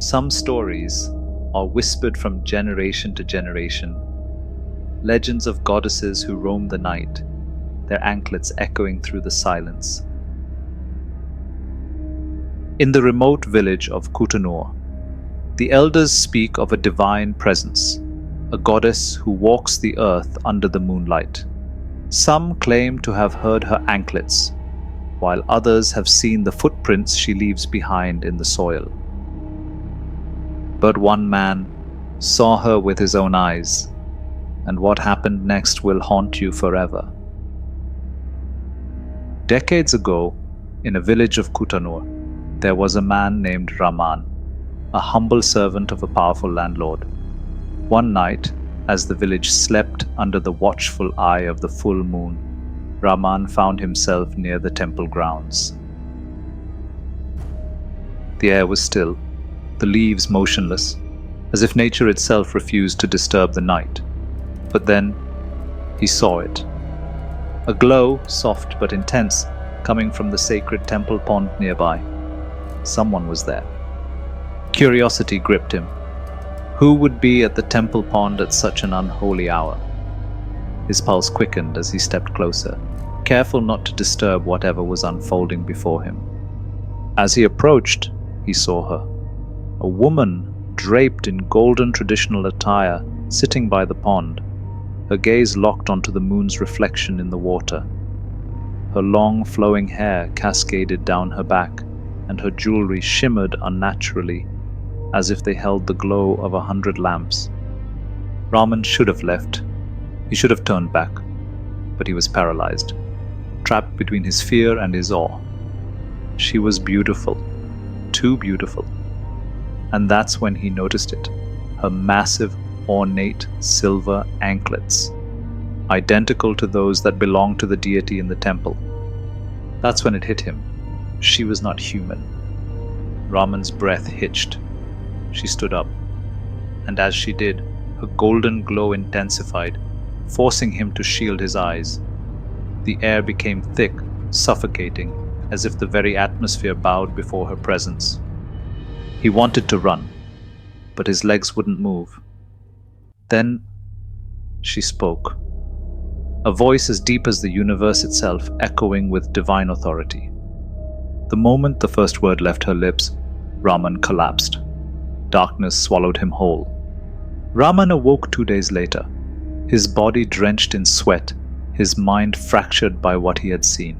Some stories are whispered from generation to generation, legends of goddesses who roam the night, their anklets echoing through the silence. In the remote village of Kutanur, the elders speak of a divine presence, a goddess who walks the earth under the moonlight. Some claim to have heard her anklets, while others have seen the footprints she leaves behind in the soil. But one man saw her with his own eyes, and what happened next will haunt you forever. Decades ago, in a village of Kutanur, there was a man named Raman, a humble servant of a powerful landlord. One night, as the village slept under the watchful eye of the full moon, Raman found himself near the temple grounds. The air was still, the leaves motionless, as if nature itself refused to disturb the night. But then, he saw it. A glow, soft but intense, coming from the sacred temple pond nearby. Someone was there. Curiosity gripped him. Who would be at the temple pond at such an unholy hour? His pulse quickened as he stepped closer, careful not to disturb whatever was unfolding before him. As he approached, he saw her. A woman draped in golden traditional attire, sitting by the pond, her gaze locked onto the moon's reflection in the water. Her long flowing hair cascaded down her back, and her jewelry shimmered unnaturally, as if they held the glow of 100 lamps. Raman should have left. He should have turned back, but he was paralyzed, trapped between his fear and his awe. She was beautiful, too beautiful. And that's when he noticed it, her massive, ornate silver anklets, identical to those that belonged to the deity in the temple. That's when it hit him. She was not human. Raman's breath hitched. She stood up, and as she did, her golden glow intensified, forcing him to shield his eyes. The air became thick, suffocating, as if the very atmosphere bowed before her presence. He wanted to run, but his legs wouldn't move. Then she spoke, a voice as deep as the universe itself, echoing with divine authority. The moment the first word left her lips, Raman collapsed. Darkness swallowed him whole. Raman awoke 2 days later, his body drenched in sweat, his mind fractured by what he had seen.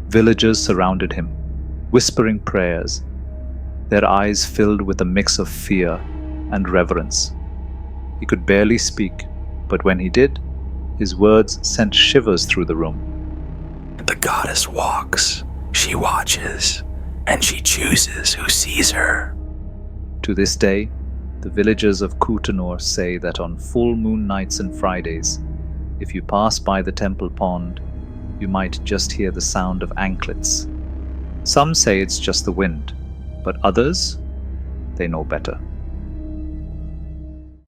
Villagers surrounded him, whispering prayers, their eyes filled with a mix of fear and reverence. He could barely speak, but when he did, his words sent shivers through the room. The goddess walks, she watches, and she chooses who sees her. To this day, the villagers of Kutanur say that on full moon nights and Fridays, if you pass by the temple pond, you might just hear the sound of anklets. Some say it's just the wind, but others, they know better.